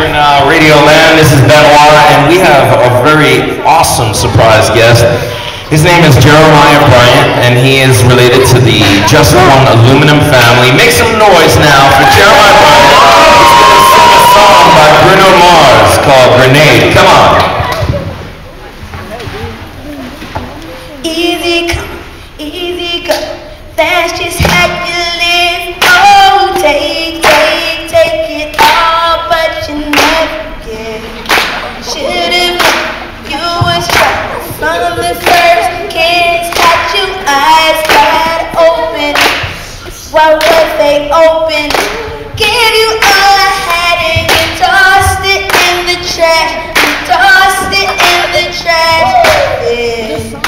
here in Radio Land. This is Benoit, and we have a very awesome surprise guest. His name is Jeremiah Bryant, and he is related to the Just One Aluminum family. Make some noise now for Jeremiah Bryant. He's going to sing a song by Bruno Mars called Grenade. Come on. Easy come, easy go. That's just how you live. Oh, take it all, but you never get. Should've known you was right from the first kiss. Had you eyes wide open. Why was they open? Gave you all I had and you tossed it in the trash. You tossed it in the trash. Yeah.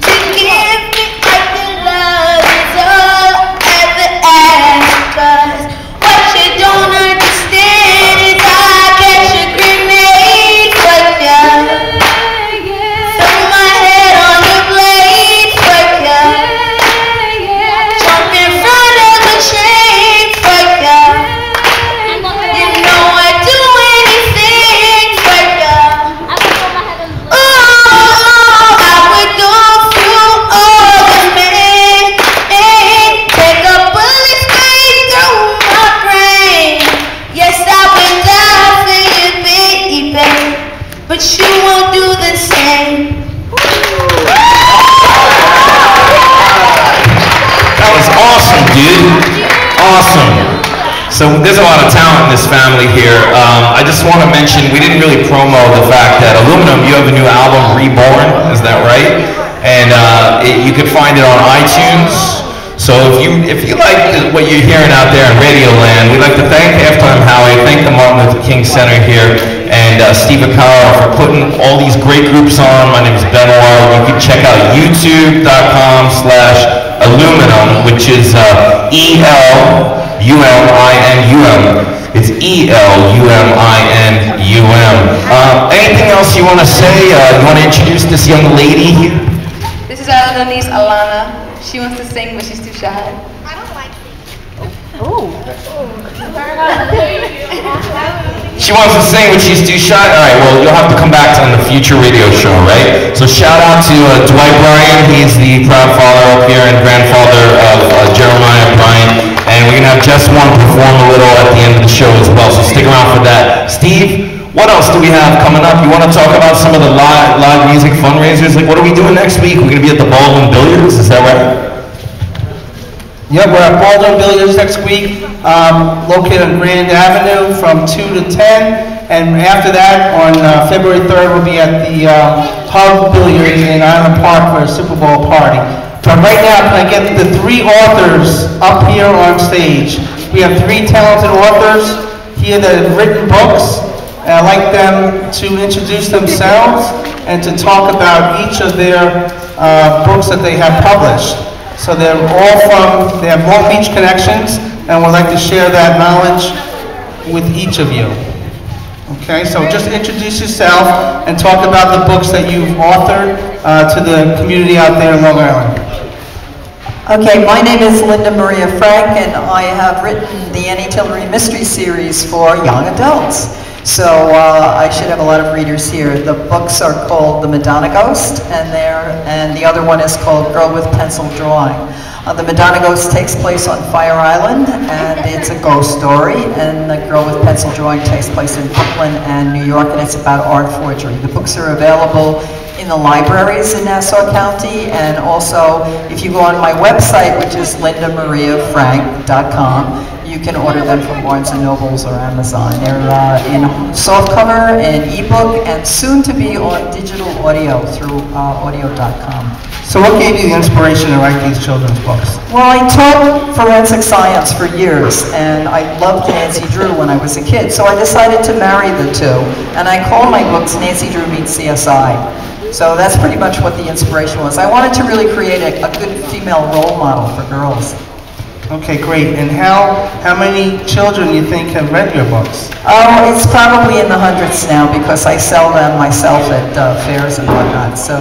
To give me like the love is all I ever ask. 'Cause what you don't understand is I catch a grenade for ya. Throw my head on your blade for ya. Jump in front of the train for ya. You know I'd do anything for ya. Oh, I would go through all the pain. Take a bullet straight through my brain. Yes, I would die for you, baby, but you won't do the same. That was awesome, dude. Awesome. So there's a lot of talent in this family here. I just want to mention, we didn't really promo the fact that Aluminum, you have a new album, Reborn, is that right? And you can find it on iTunes. So if you like what you're hearing out there in Radio Land, we'd like to thank Halftime Howie, thank the Martin Luther King Center here, and Steve Aparo for putting all these great groups on. My name is Benoit. You can check out youtube.com/aluminum, which is ELUMINUM. It's ELUMINUM. Anything else you want to say? You want to introduce this young lady here? This is our little niece, Alana. She wants to sing, but she's too shy. I don't like She wants to sing, but she's too shy. All right, well, you'll have to come back on the future radio show, right? So shout out to Dwight Bryan. He's the proud father up here and grandfather of Jeremiah Bryant. And we're going to have Just One perform a little at the end of the show as well, so stick around for that. Steve, what else do we have coming up? You want to talk about some of the live music fundraisers? Like, what are we doing next week? We're going to be at the Baldwin Billiards, is that right? Yep, we're at Baldwin Billiards next week, located on Grand Avenue from 2 to 10. And after that, on February 3rd, we'll be at the Hub Billiards in Island Park for a Super Bowl party. But right now, can I get the 3 authors up here on stage? We have 3 talented authors here that have written books. And I'd like them to introduce themselves and to talk about each of their books that they have published. So they have Long Beach connections, and would like to share that knowledge with each of you. Okay, so just introduce yourself and talk about the books that you've authored to the community out there in Long Island. Okay, my name is Linda Maria Frank, and I have written the Annie Tillery Mystery Series for young adults. So I should have a lot of readers here. The books are called The Madonna Ghost, and the other one is called Girl with Pencil Drawing. The Madonna Ghost takes place on Fire Island, and it's a ghost story, and the Girl with Pencil Drawing takes place in Brooklyn and New York, and it's about art forgery. The books are available in the libraries in Nassau County, and also if you go on my website, which is lindamariafrank.com, you can order them from Barnes & Nobles or Amazon. They're in softcover and ebook, and soon to be on digital audio through audio.com. So what gave you the inspiration to write these children's books? Well, I taught forensic science for years, and I loved Nancy Drew when I was a kid, so I decided to marry the two, and I call my books Nancy Drew Meets CSI. So that's pretty much what the inspiration was. I wanted to really create a good female role model for girls. Okay, great. And how many children you think have read your books? Oh, it's probably in the hundreds now because I sell them myself at fairs and whatnot. So,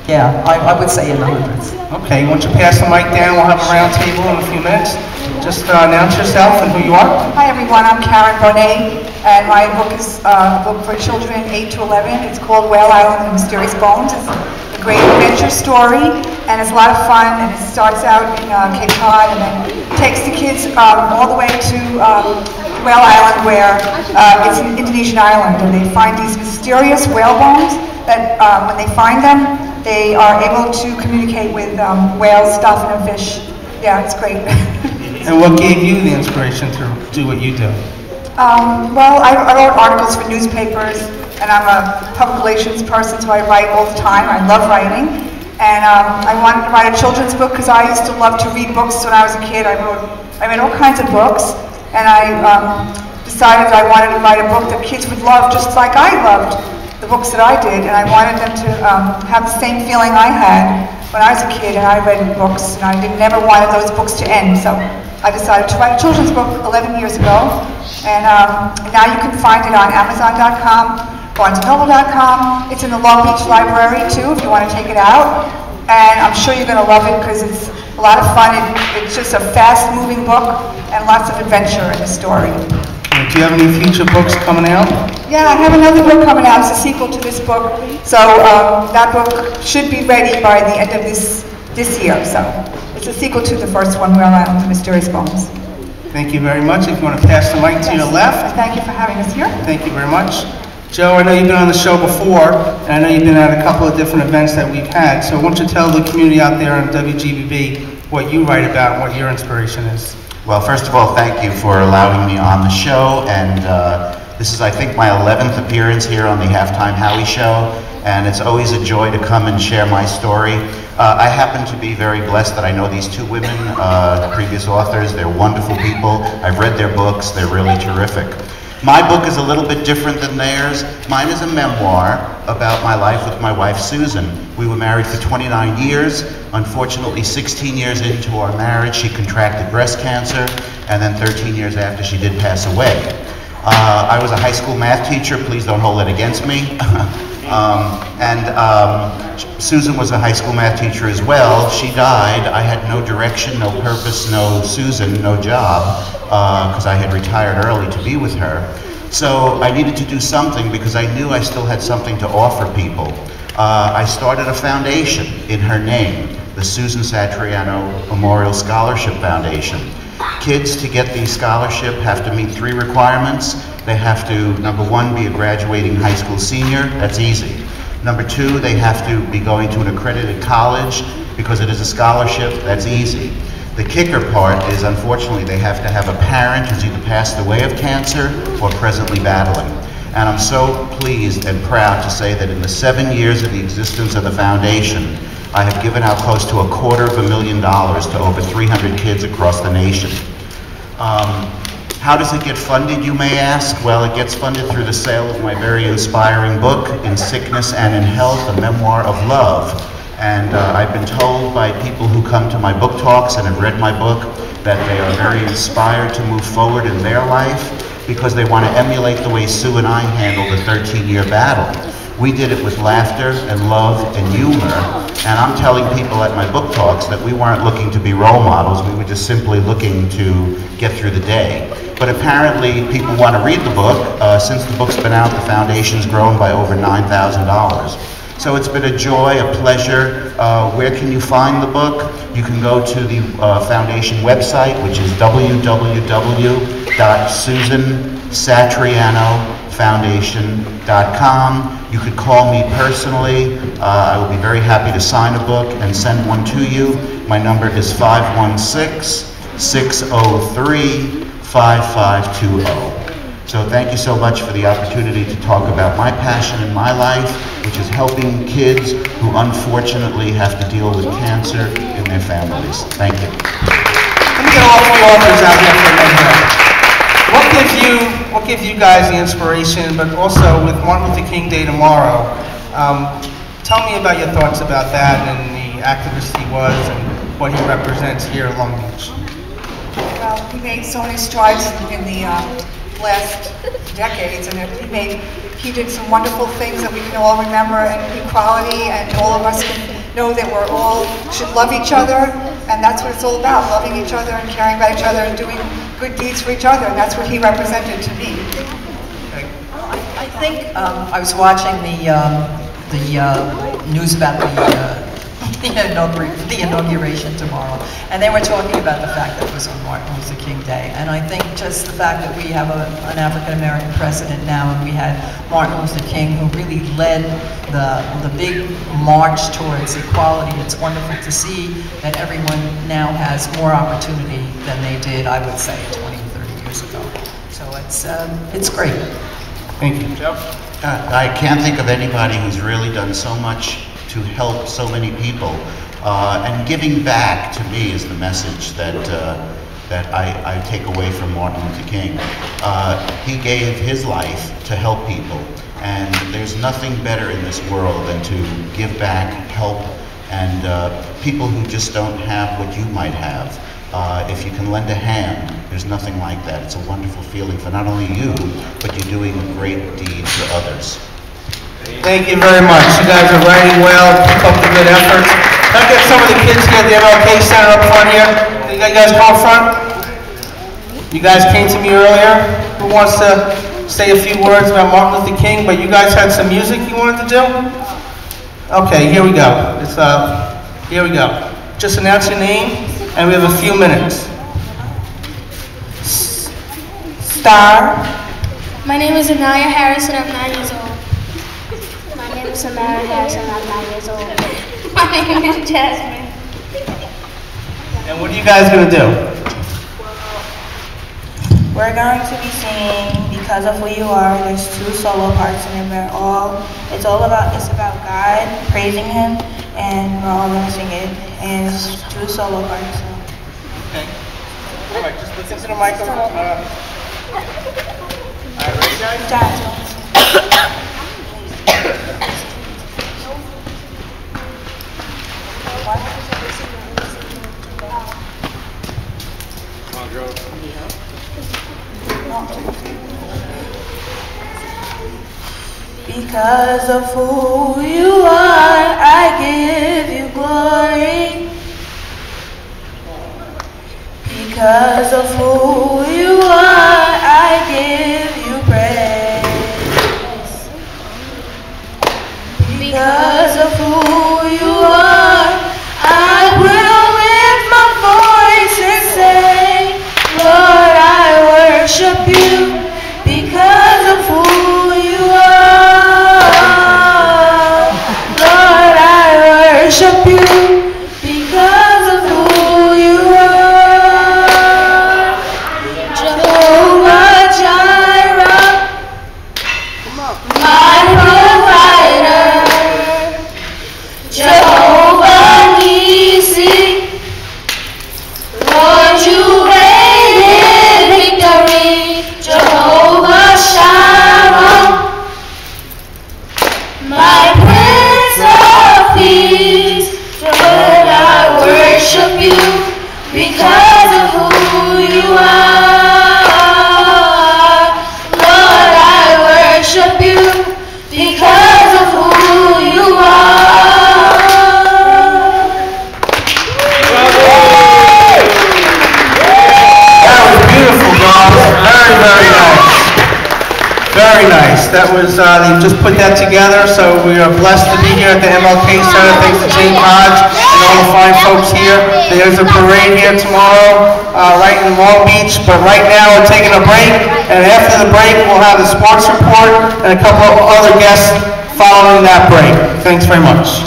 yeah, I would say in the hundreds. Okay, why don't you pass the mic down? We'll have a round table in a few minutes. Just announce yourself and who you are. Hi everyone, I'm Karen Bonet. and my book is a book for children 8 to 11. It's called Whale Island and the Mysterious Bones. It's a great adventure story, and it's a lot of fun, and it starts out in Cape Cod, and then takes the kids all the way to Whale Island, where it's an Indonesian island, and they find these mysterious whale bones that when they find them, they are able to communicate with whales, dolphin, and fish. Yeah, it's great. And what gave you the inspiration to do what you do? Well, I wrote articles for newspapers, and I'm a public relations person, so I write all the time. I love writing. And I wanted to write a children's book because I used to love to read books when I was a kid. I read all kinds of books, and I decided I wanted to write a book that kids would love just like I loved the books that I did, and I wanted them to have the same feeling I had when I was a kid and I read books, and I never wanted those books to end. So I decided to write a children's book 11 years ago, and now you can find it on Amazon.com, BarnesandNoble.com. It's in the Long Beach Library too, if you want to take it out. And I'm sure you're going to love it because it's a lot of fun. It's just a fast-moving book and lots of adventure in the story. Do you have any future books coming out? Yeah, I have another book coming out. It's a sequel to this book. So that book should be ready by the end of this year. So it's a sequel to the first one, Whale Island, The Mysterious Bones. Thank you very much. If you want to pass the mic to your left. Thank you for having us here. Thank you very much. Joe, I know you've been on the show before, and I know you've been at a couple of different events that we've had. So why don't you tell the community out there on WGBB what you write about and what your inspiration is? Well, first of all, thank you for allowing me on the show, and this is, I think, my 11th appearance here on the Halftime Howie show, and it's always a joy to come and share my story. I happen to be very blessed that I know these two women, previous authors. They're wonderful people. I've read their books. They're really terrific. My book is a little bit different than theirs. Mine is a memoir about my life with my wife, Susan. We were married for 29 years. Unfortunately, 16 years into our marriage, she contracted breast cancer, and then 13 years after, she did pass away. I was a high school math teacher. Please don't hold it against me. Susan was a high school math teacher as well. She died. I had no direction, no purpose, no Susan, no job, because I had retired early to be with her. So I needed to do something because I knew I still had something to offer people. I started a foundation in her name, the Susan Satriano Memorial Scholarship Foundation. Kids, to get the scholarship, have to meet 3 requirements. They have to, number 1, be a graduating high school senior. That's easy. Number 2, they have to be going to an accredited college because it is a scholarship. That's easy. The kicker part is, unfortunately, they have to have a parent who's either passed away of cancer or presently battling. And I'm so pleased and proud to say that in the 7 years of the existence of the foundation, I have given out close to $250,000 to over 300 kids across the nation. How does it get funded, you may ask? Well, it gets funded through the sale of my very inspiring book, In Sickness and in Health, a memoir of love. And I've been told by people who come to my book talks and have read my book that they are very inspired to move forward in their life because they want to emulate the way Sue and I handled the 13-year battle. We did it with laughter and love and humor, and I'm telling people at my book talks that we weren't looking to be role models, we were just simply looking to get through the day. But apparently people want to read the book. Since the book's been out, the foundation's grown by over $9,000. So it's been a joy, a pleasure. Where can you find the book? You can go to the foundation website, which is www.susansatrianofoundation.com. You could call me personally. I will be very happy to sign a book and send one to you. My number is 516-603-5520. So thank you so much for the opportunity to talk about my passion in my life, which is helping kids who unfortunately have to deal with cancer in their families. Thank you. Let me get all 4 authors out there for a minute. What gives you guys the inspiration, but also with Martin Luther King Day tomorrow, tell me about your thoughts about that and the activist he was and what he represents here at Long Beach. Well, he made so many strides in the last decades, and he did some wonderful things that we can all remember, and equality, and all of us can know that we're all should love each other, and that's what it's all about, loving each other and caring about each other and doing good deeds for each other, and that's what he represented to me. think I was watching the news about the inauguration tomorrow, and they were talking about the fact that it was on Martin Luther King Day. And I think just the fact that we have an African-American president now, and we had Martin Luther King, who really led the big march towards equality. It's wonderful to see that everyone now has more opportunity than they did, I would say, 20 or 30 years ago. So it's great. Thank you. Joe? I can't think of anybody who's really done so much to help so many people. And giving back, to me, is the message that I take away from Martin Luther King. He gave his life to help people. And there's nothing better in this world than to give back, help, and people who just don't have what you might have. If you can lend a hand, there's nothing like that. It's a wonderful feeling for not only you, but you're doing a great deed for others. Thank you very much. You guys are writing well. Keep up the good efforts. Can I get some of the kids here at the MLK Center up front here? You guys come up front? You guys came to me earlier. Who wants to say a few words about Martin Luther King, but you guys had some music you wanted to do? Okay, here we go. Here we go. Just announce your name, and we have a few minutes. Star. My name is Anaya Harris, and I'm 9 years old. My name is Samara Harris, and I'm 9 years old. My name is Jasmine. And what are you guys going to do? We're going to be singing Because of Who You Are. There's 2 solo parts in it. It's about God, praising Him, and we're all going to sing it. And it's 2 solo parts. So. Okay. All right, just listen to the microphone. All right, ready, guys? Because of who you are, I give you glory. Because of who you are, I give you praise. Because of who you are, I will lift my voice and say, Lord, I worship you. Because of who you are, Lord, I worship you. Because of who you are, Jehovah Jireh, my provider, Jehovah Nissi, Lord, you reign in victory, Jehovah Shalom, my Prince of Peace, Lord, I worship you because of who you are. Lord, I worship you because of who you are. That was beautiful, girls. Very, very nice. Very nice. That was, they just put that together, so we are blessed to be here at the MLK Center. Thanks to Jane Hodge and all the fine folks here. There's a parade here tomorrow, right in Long Beach, but right now we're taking a break, and after the break we'll have the sports report and a couple of other guests following that break. Thanks very much.